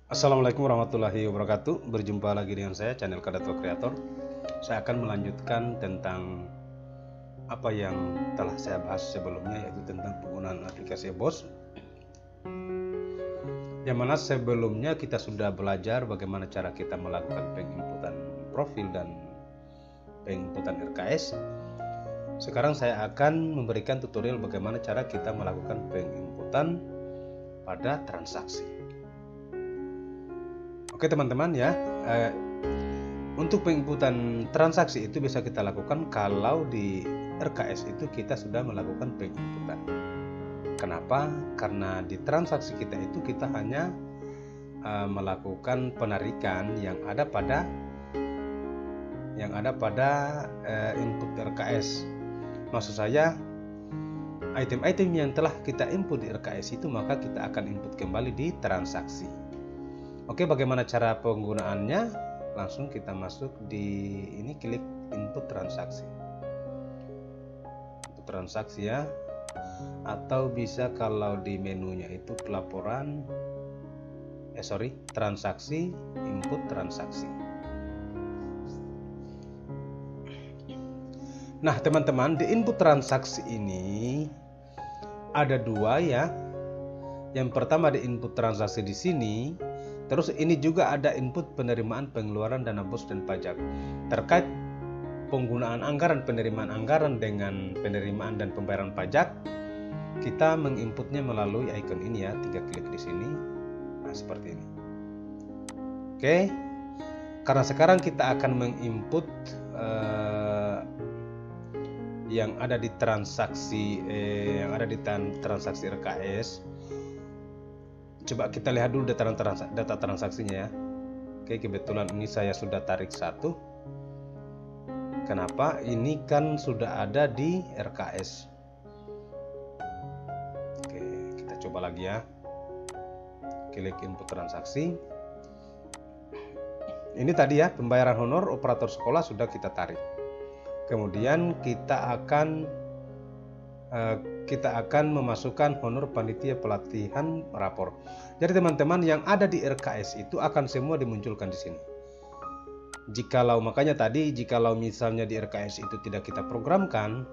Assalamualaikum warahmatullahi wabarakatuh. Berjumpa lagi dengan saya, channel Kadato Creator. Saya akan melanjutkan tentang apa yang telah saya bahas sebelumnya, yaitu tentang penggunaan aplikasi EBOS. Yang mana sebelumnya kita sudah belajar bagaimana cara kita melakukan penginputan profil dan penginputan RKS. Sekarang saya akan memberikan tutorial bagaimana cara kita melakukan penginputan pada transaksi. Oke teman-teman ya, untuk penginputan transaksi itu bisa kita lakukan kalau di RKS itu kita sudah melakukan penginputan. Kenapa? Karena di transaksi kita itu kita hanya melakukan penarikan yang ada pada input RKS. Maksud saya, item-item yang telah kita input di RKS itu maka kita akan input kembali di transaksi. Oke, bagaimana cara penggunaannya? Langsung kita masuk di ini, klik input transaksi. Input transaksi ya. Atau bisa kalau di menunya itu pelaporan transaksi, input transaksi. Nah, teman-teman, di input transaksi ini ada dua ya. Yang pertama di input transaksi di sini. Terus ini juga ada input penerimaan pengeluaran dana bos dan pajak. Terkait penggunaan anggaran, penerimaan anggaran dengan penerimaan dan pembayaran pajak, kita menginputnya melalui icon ini ya, 3 klik di sini. Nah, seperti ini. Oke. Karena sekarang kita akan menginput yang ada di transaksi transaksi RKS. Coba kita lihat dulu data transaksinya ya. Oke, kebetulan ini saya sudah tarik satu. Kenapa? Ini kan sudah ada di RKS. Oke, kita coba lagi ya. Klik input transaksi. Ini tadi ya, pembayaran honor operator sekolah sudah kita tarik. Kemudian kita akan memasukkan honor panitia pelatihan rapor. Jadi teman-teman, yang ada di RKS itu akan semua dimunculkan di sini. Jikalau misalnya di RKS itu tidak kita programkan,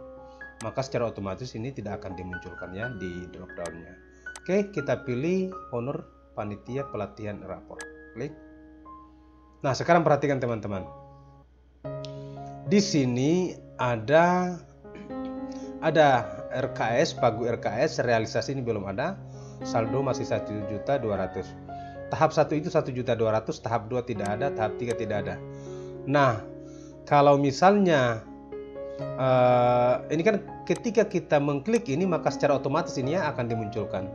maka secara otomatis ini tidak akan dimunculkan ya di dropdownnya. Oke, kita pilih honor panitia pelatihan rapor. Klik. Nah, sekarang perhatikan teman-teman. Di sini ada RKS, pagu RKS, realisasi ini belum ada, saldo masih 1.200.000. Tahap 1 itu 1.200.000, tahap 2 tidak ada, tahap 3 tidak ada. Nah, kalau misalnya ini kan ketika kita mengklik ini, maka secara otomatis ini ya akan dimunculkan.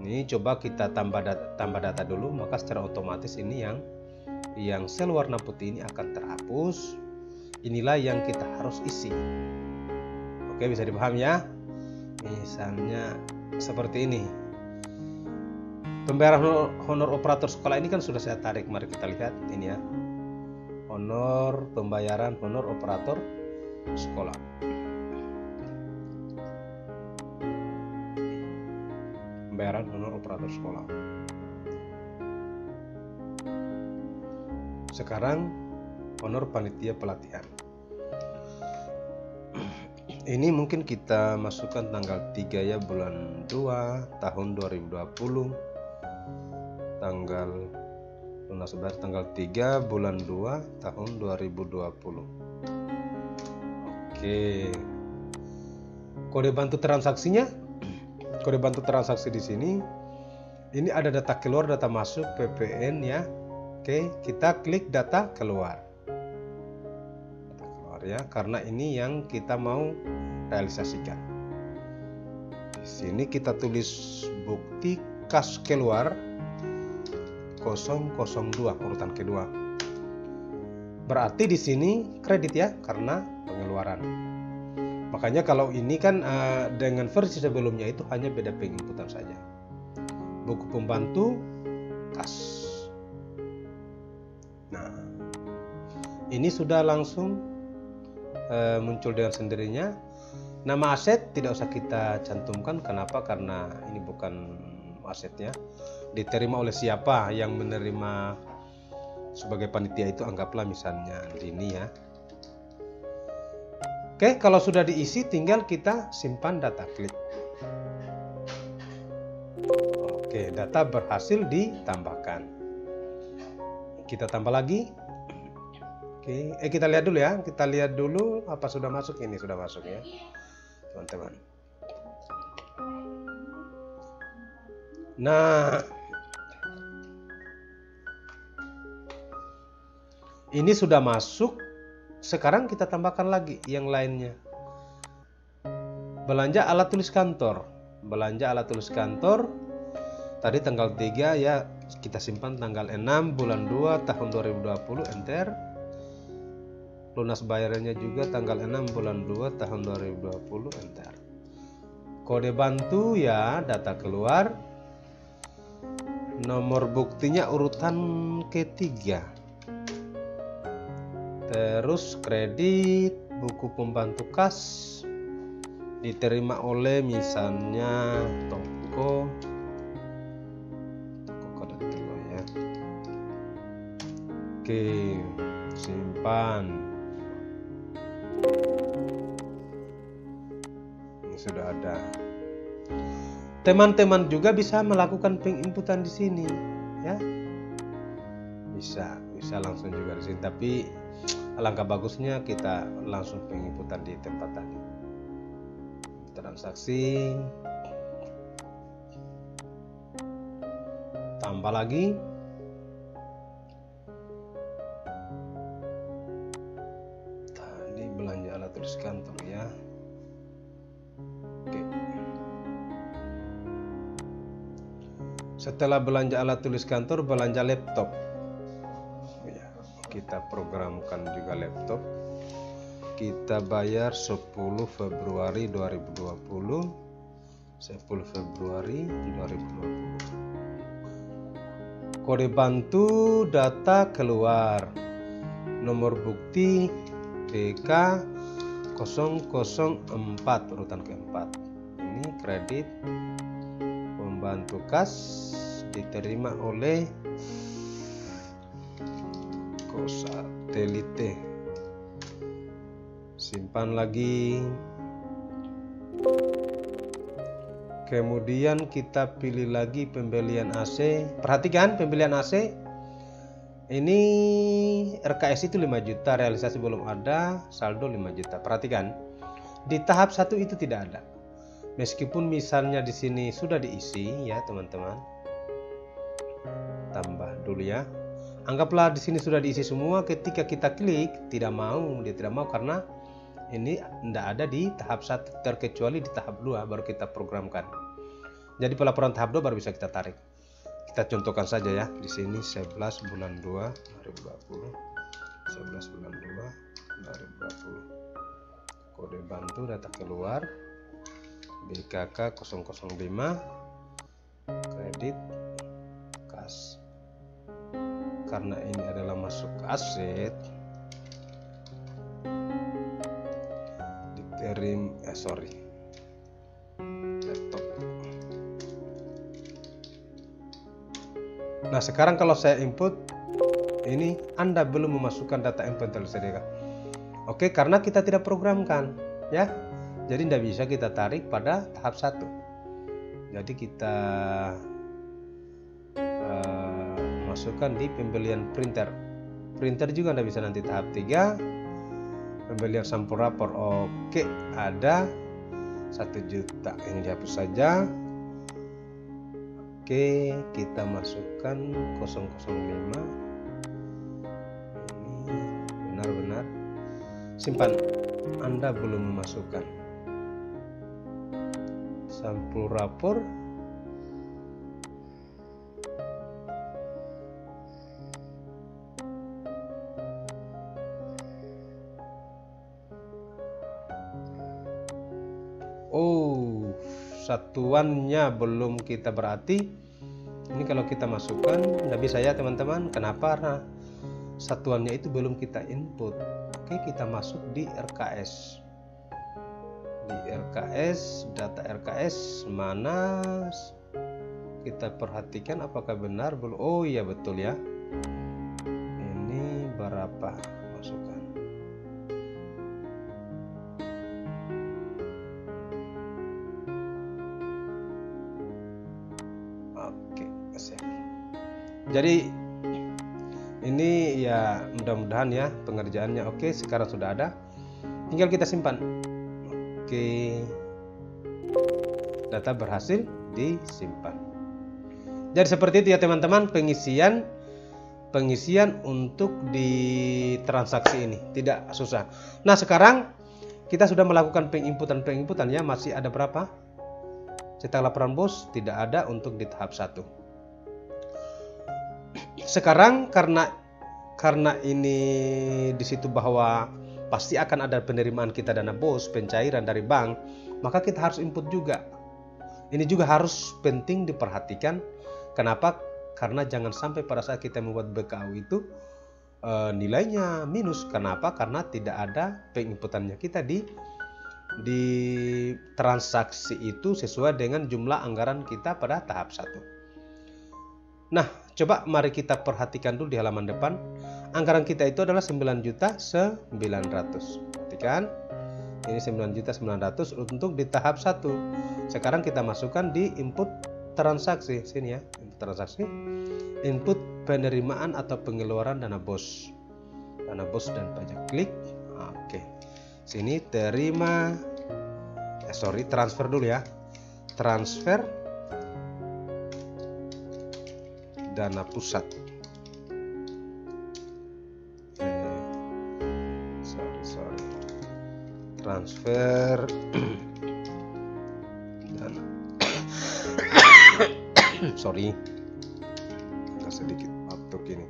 Ini coba kita tambah data dulu, maka secara otomatis ini yang sel warna putih ini akan terhapus. Inilah yang kita harus isi. Oke, bisa dipahami ya. Misalnya seperti ini. Pembayaran honor operator sekolah ini kan sudah saya tarik. Mari kita lihat ini ya. Pembayaran honor operator sekolah. Pembayaran honor operator sekolah. Sekarang honor panitia pelatihan. Ini mungkin kita masukkan tanggal 3 ya, bulan 2 tahun 2020. Tanggal 3 bulan 2 tahun 2020. Oke. Kode bantu transaksinya. Kode bantu transaksi di sini. Ini ada data keluar, data masuk, PPN ya. Oke, kita klik data keluar. Ya, karena ini yang kita mau realisasikan. Di sini kita tulis bukti kas keluar 002 urutan kedua. Berarti di sini kredit ya, karena pengeluaran. Makanya kalau ini kan dengan versi sebelumnya itu hanya beda penginputan saja. Buku pembantu kas. Nah, ini sudah langsung muncul dengan sendirinya. Nama aset tidak usah kita cantumkan. Kenapa? Karena ini bukan asetnya. diterima oleh siapa yang menerima sebagai panitia itu, anggaplah misalnya Dini ya. Oke, kalau sudah diisi tinggal kita simpan data, klik. Oke, data berhasil ditambahkan. Kita tambah lagi. Oke, kita lihat dulu ya. Kita lihat dulu apa sudah masuk. Ini sudah masuk ya, teman-teman. Nah, ini sudah masuk. Sekarang kita tambahkan lagi yang lainnya. Belanja alat tulis kantor. Belanja alat tulis kantor. Tadi tanggal 3 ya, kita simpan tanggal 6 bulan 2 tahun 2020, enter. Lunas bayarannya juga tanggal 6 bulan 2 tahun 2020, enter. Kode bantu ya, data keluar. Nomor buktinya urutan ketiga. Terus kredit, buku pembantu kas, diterima oleh misalnya toko kode telur ya. Oke, simpan. Ini sudah ada. Teman-teman juga bisa melakukan penginputan di sini ya. Bisa langsung juga di sini, tapi alangkah bagusnya kita langsung penginputan di tempat tadi. Transaksi, tambah lagi. Tadi belanja alat tulis kantor ya. Oke. Setelah belanja alat tulis kantor, belanja laptop. Kita programkan juga laptop. Kita bayar 10 Februari 2020. 10 Februari 2020. Kode bantu, data keluar. Nomor bukti DK 004 urutan keempat. Ini kredit pembantu kas, diterima oleh Satelite. Simpan lagi. Kemudian kita pilih lagi pembelian AC. Perhatikan pembelian AC. Ini RKS itu 5 juta, realisasi belum ada, saldo 5 juta. Perhatikan. Di tahap 1 itu tidak ada. Meskipun misalnya di sini sudah diisi ya, teman-teman. Tambah dulu ya. Anggaplah di sini sudah diisi semua. Ketika kita klik, dia tidak mau karena ini tidak ada di tahap 1, terkecuali di tahap 2 baru kita programkan. Jadi pelaporan tahap 2 baru bisa kita tarik. Kita contohkan saja ya. Di sini 11 bulan 2 2020. 11 bulan 2 2020. Kode bantu, data keluar. BKK 005. Kredit kas. Karena ini adalah masuk aset, laptop. Nah sekarang kalau saya input, ini Anda belum memasukkan data inventory CDK. Oke, karena kita tidak programkan ya, jadi tidak bisa kita tarik pada tahap 1. Jadi kita masukkan di pembelian printer juga tidak bisa. Nanti tahap 3 pembelian sampul rapor. Oke, ada 1 juta, ini dihapus saja. Oke, kita masukkan 005. Ini benar-benar simpan. Anda belum memasukkan sampul rapor. Oh, satuannya belum kita, berarti ini kalau kita masukkan tidak bisa ya teman-teman. Kenapa? Karena satuannya itu belum kita input. Oke, kita masuk di RKS. Di RKS, data RKS mana? kita perhatikan apakah benar belum. Oh iya betul ya, ini berapa masukkan. Oke, siap. Jadi ini ya mudah-mudahan ya pengerjaannya oke. Sekarang sudah ada, tinggal kita simpan. Oke, data berhasil disimpan. Jadi seperti itu ya teman-teman, pengisian untuk di transaksi ini tidak susah. Nah sekarang kita sudah melakukan penginputan ya. Masih ada berapa? Cetak laporan bos tidak ada untuk di tahap 1. Sekarang karena ini di situ bahwa pasti akan ada penerimaan kita dana bos, pencairan dari bank, maka kita harus input juga. Ini juga harus penting diperhatikan. Kenapa? Karena jangan sampai pada saat kita membuat BKU itu nilainya minus. Kenapa? Karena tidak ada penginputannya kita di transaksi itu sesuai dengan jumlah anggaran kita pada tahap 1. Nah, coba mari kita perhatikan dulu di halaman depan. Anggaran kita itu adalah 9.900.000. Perhatikan, ini 9.900.000 untuk di tahap 1. Sekarang kita masukkan di input transaksi. Sini ya, input transaksi. Input penerimaan atau pengeluaran dana bos. Dana bos dan pajak. Klik. Oke. Sini terima. Transfer dulu ya. Transfer dana pusat. Transfer dana. Sorry, agak sedikit batuk ini.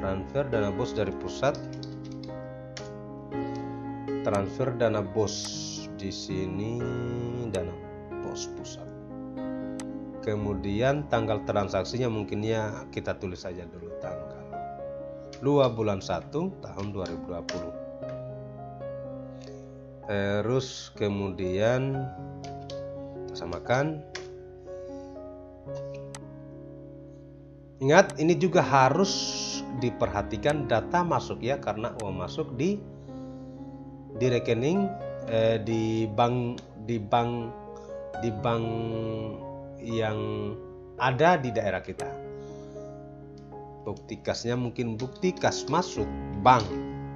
Transfer dana bos dari pusat. Transfer dana bos di sini, dana bos pusat. Kemudian tanggal transaksinya mungkin ya kita tulis saja dulu tanggal 2 bulan 1 tahun 2020. Terus kemudian kita samakan. Ingat, ini juga harus diperhatikan data masuk ya, karena uang masuk di rekening di bank yang ada di daerah kita. Bukti kasnya mungkin bukti kas masuk bank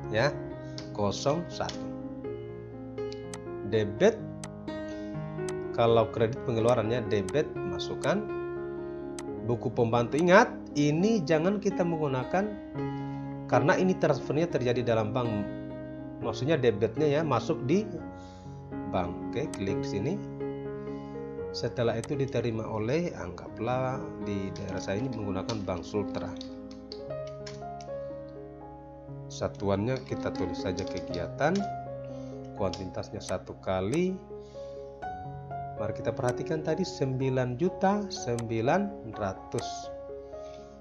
ya 01. Debit, kalau kredit pengeluarannya debit, masukkan. Buku pembantu, ingat ini jangan kita menggunakan karena ini transfernya terjadi dalam bank, maksudnya debitnya ya masuk di bank. Oke, klik sini. Setelah itu diterima oleh, anggaplah di daerah saya ini menggunakan Bank Sultra. Satuannya kita tulis saja kegiatan, kuantitasnya 1 kali. Mari kita perhatikan tadi 9.900.000.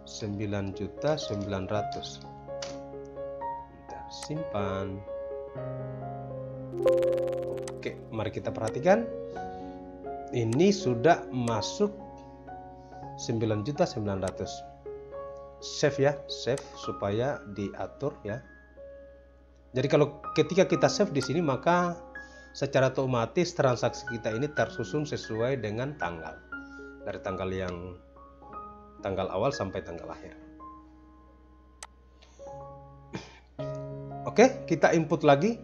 9.900.000. Simpan. Oke, mari kita perhatikan. Ini sudah masuk 9.900.000. Save ya, save supaya diatur ya. Jadi kalau ketika kita save di sini, maka secara otomatis transaksi kita ini tersusun sesuai dengan tanggal. Dari tanggal awal sampai tanggal akhir. Oke, kita input lagi.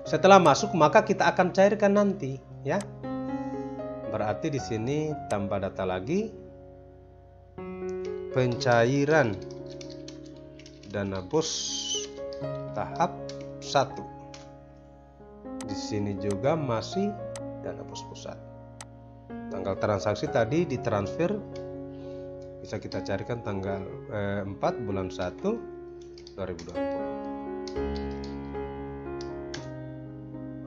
Setelah masuk, maka kita akan cairkan nanti, ya. Berarti di sini tambah data lagi. Pencairan dana bos tahap 1. Di sini juga masih dana bos pusat. Tanggal transaksi tadi ditransfer, bisa kita carikan tanggal 4 bulan 1 2020.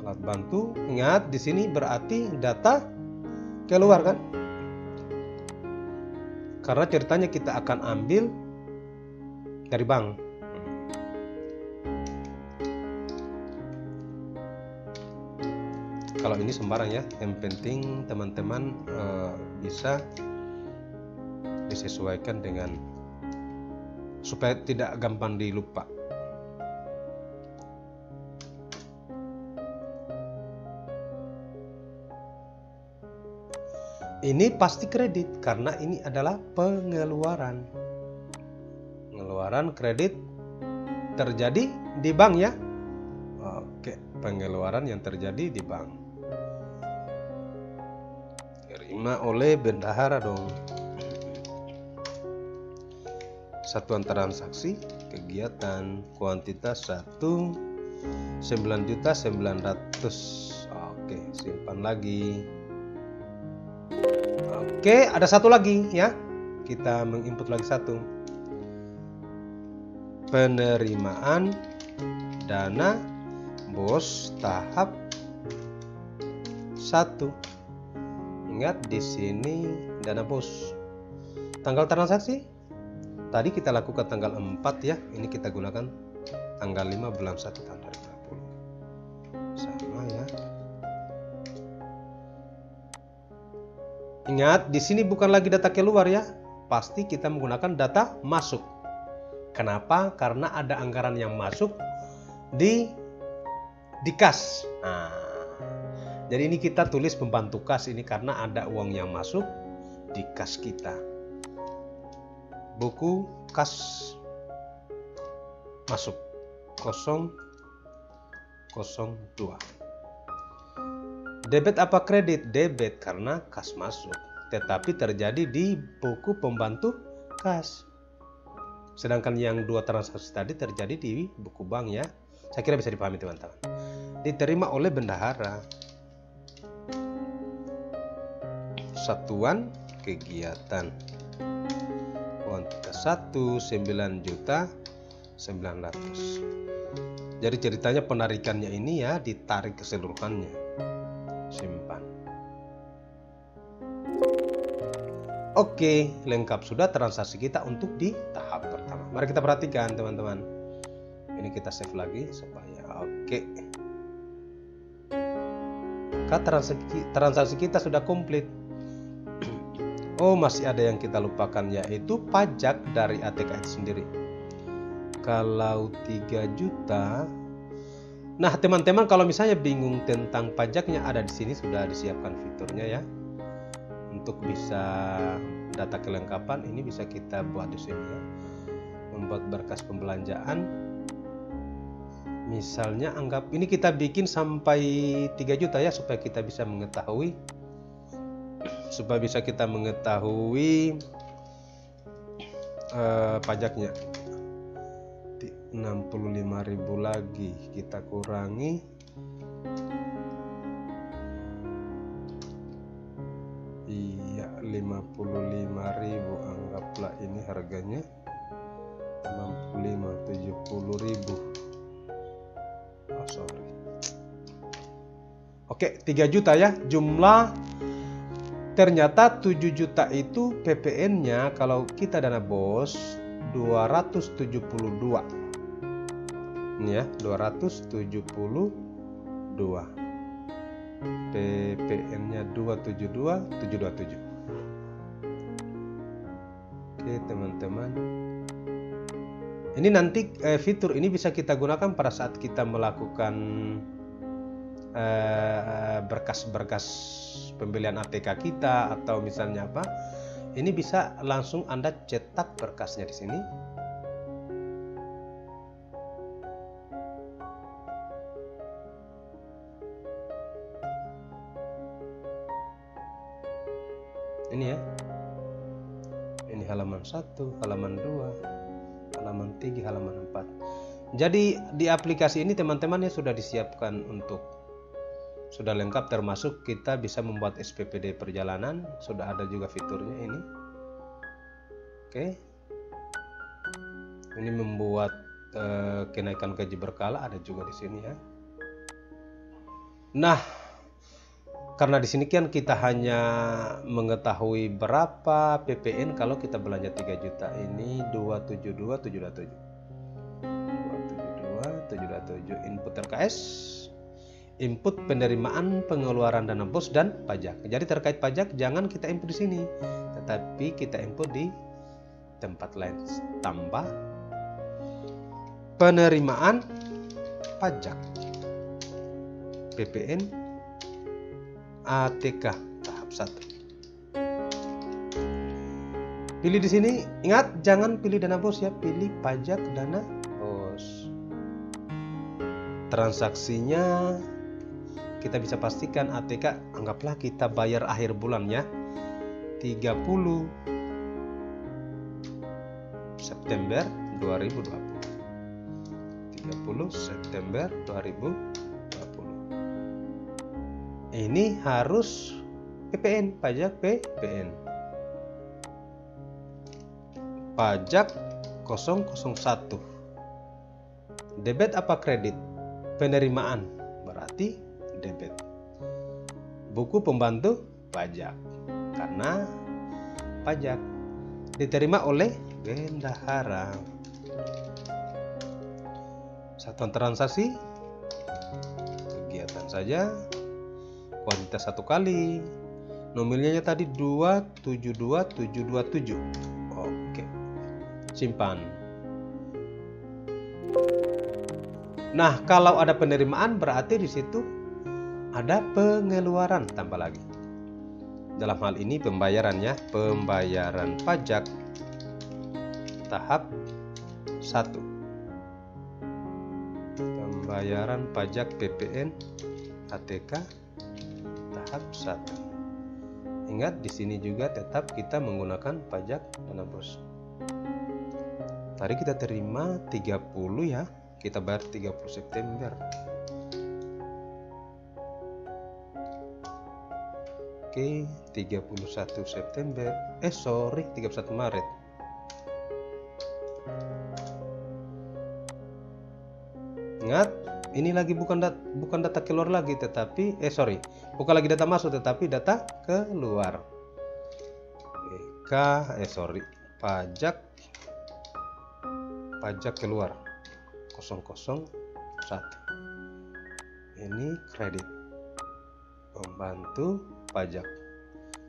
Alat bantu, ingat di sini berarti data keluar kan? Karena ceritanya kita akan ambil dari bank. Kalau ini sembarang ya, yang penting teman-teman bisa disesuaikan dengan supaya tidak gampang dilupa. Ini pasti kredit karena ini adalah pengeluaran. Pengeluaran kredit terjadi di bank ya. Oke, pengeluaran yang terjadi di bank. Terima oleh bendahara dong. Satuan transaksi, kegiatan, kuantitas 9.900.000. Oke, simpan lagi. Oke, ada satu lagi ya. Kita menginput lagi satu. Penerimaan dana bos tahap 1. Ingat di sini dana bos. Tanggal transaksi tadi kita lakukan tanggal 4 ya. Ini kita gunakan tanggal 5 bulan 1 tahun 2020. Sama ya. Ingat, di sini bukan lagi data keluar ya. Pasti kita menggunakan data masuk. Kenapa? Karena ada anggaran yang masuk di kas. Nah, jadi ini kita tulis pembantu kas ini karena ada uang yang masuk di kas kita. Buku kas masuk 002. Debit apa kredit? Debit karena kas masuk, tetapi terjadi di buku pembantu kas. Sedangkan yang dua transaksi tadi terjadi di buku bank ya. Saya kira bisa dipahami teman-teman. Diterima oleh bendahara. Satuan kegiatan. Kuantitas 9.900.000. Jadi ceritanya penarikannya ini ya ditarik keseluruhannya. Simpan. Oke, lengkap sudah transaksi kita untuk di tahap pertama. Mari kita perhatikan teman-teman. Ini kita save lagi supaya oke. Transaksi kita sudah komplit. Oh, masih ada yang kita lupakan yaitu pajak dari ATK itu sendiri. Kalau 3 juta. Nah, teman-teman kalau misalnya bingung tentang pajaknya, ada di sini sudah disiapkan fiturnya ya. Untuk bisa data kelengkapan ini bisa kita buat di sini ya. Membuat berkas pembelanjaan. Misalnya anggap ini kita bikin sampai 3 juta ya supaya kita bisa mengetahui pajaknya. 65.000 lagi kita kurangi iya 55.000, anggaplah ini harganya 70.000. Sorry. Oke, 3 juta ya jumlah. Ternyata 7 juta itu PPN-nya kalau kita dana bos 272. Ini ya, 272. PPN-nya 272.727. Oke, teman-teman. Ini nanti fitur ini bisa kita gunakan pada saat kita melakukan berkas-berkas pembelian ATK kita atau misalnya apa. Ini bisa langsung Anda cetak berkasnya di sini. Ini ya. Ini halaman 1, halaman 2, halaman 3, halaman 4. Jadi di aplikasi ini teman-teman ya sudah disiapkan untuk sudah lengkap, termasuk kita bisa membuat SPPD perjalanan, sudah ada juga fiturnya ini. Oke. Ini membuat kenaikan gaji berkala ada juga di sini ya. Nah, karena di sini kan kita hanya mengetahui berapa PPN kalau kita belanja 3 juta. Ini 272.727. 272.727 input RKS. input penerimaan, pengeluaran dana bos dan pajak. Jadi terkait pajak jangan kita input di sini, tetapi kita input di tempat lain. Tambah penerimaan pajak PPN ATK tahap 1. Pilih di sini, ingat jangan pilih dana bos ya, pilih pajak dana bos. Transaksinya kita bisa pastikan ATK, anggaplah kita bayar akhir bulan ya, 30 September 2020. 30 September 2020. Ini harus PPN, pajak PPN. Pajak 001. Debit apa kredit? Penerimaan, berarti debit. Buku pembantu pajak, karena pajak diterima oleh bendahara. Satuan transaksi kegiatan saja, kuantitas 1 kali, nominalnya tadi 272727. Oke, simpan. Nah, kalau ada penerimaan berarti di situ ada pengeluaran, tambah lagi. Dalam hal ini pembayarannya, pembayaran pajak tahap 1. Pembayaran pajak PPN ATK tahap 1. Ingat di sini juga tetap kita menggunakan pajak dana bos. Tadi kita terima 30 ya, kita bayar 30 September. Oke, 31 September. 31 Maret. Ingat, ini lagi bukan data keluar lagi, tetapi bukan lagi data masuk, tetapi data keluar. Pajak keluar 001. Ini kredit pembantu pajak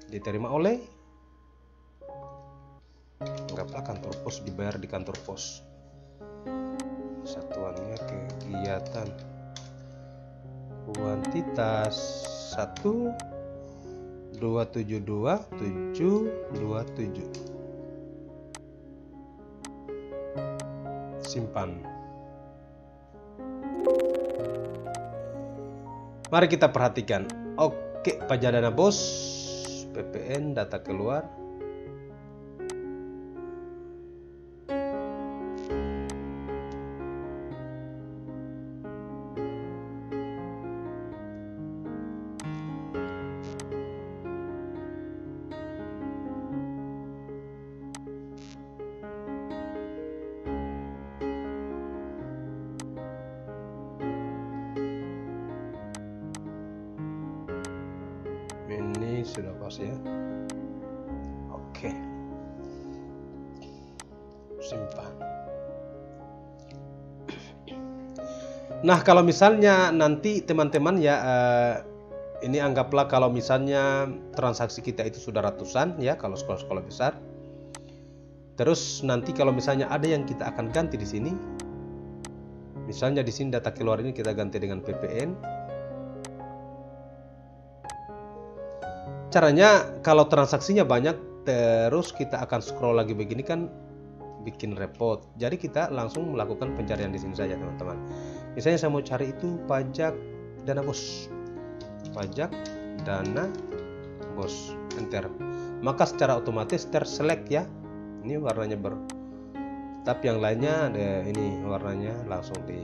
diterima oleh, anggaplah kantor pos, dibayar di kantor pos. Satuannya kegiatan, kuantitas 1272727. Simpan. Mari kita perhatikan. Oke, pajak dana bos, PPN, data keluar. Ini sudah pas ya. Oke, simpan. Nah, kalau misalnya nanti teman-teman ya, ini anggaplah kalau misalnya transaksi kita itu sudah ratusan ya, kalau sekolah-sekolah besar. Terus nanti kalau misalnya ada yang kita akan ganti di sini, misalnya di sini data keluar ini kita ganti dengan PPN. Caranya kalau transaksinya banyak, terus kita akan scroll lagi begini kan bikin repot. Jadi kita langsung melakukan pencarian di sini saja teman-teman. Misalnya saya mau cari itu pajak dana bos, pajak dana bos, enter. Maka secara otomatis terselect ya. Ini warnanya tapi yang lainnya ada ini warnanya langsung di.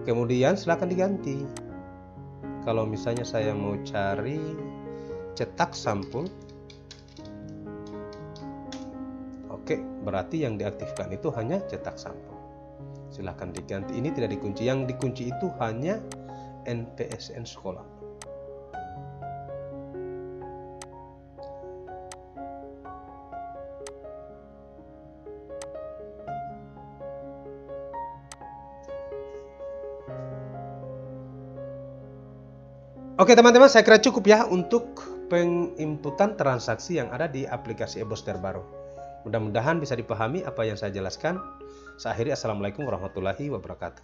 Kemudian silakan diganti. Kalau misalnya saya mau cari cetak sampul, oke, berarti yang diaktifkan itu hanya cetak sampul. Silahkan diganti. Ini tidak dikunci. Yang dikunci itu hanya NPSN sekolah. Oke teman-teman, saya kira cukup ya untuk penginputan transaksi yang ada di aplikasi EBOS terbaru. Mudah-mudahan bisa dipahami apa yang saya jelaskan. Saya akhiri, assalamualaikum warahmatullahi wabarakatuh.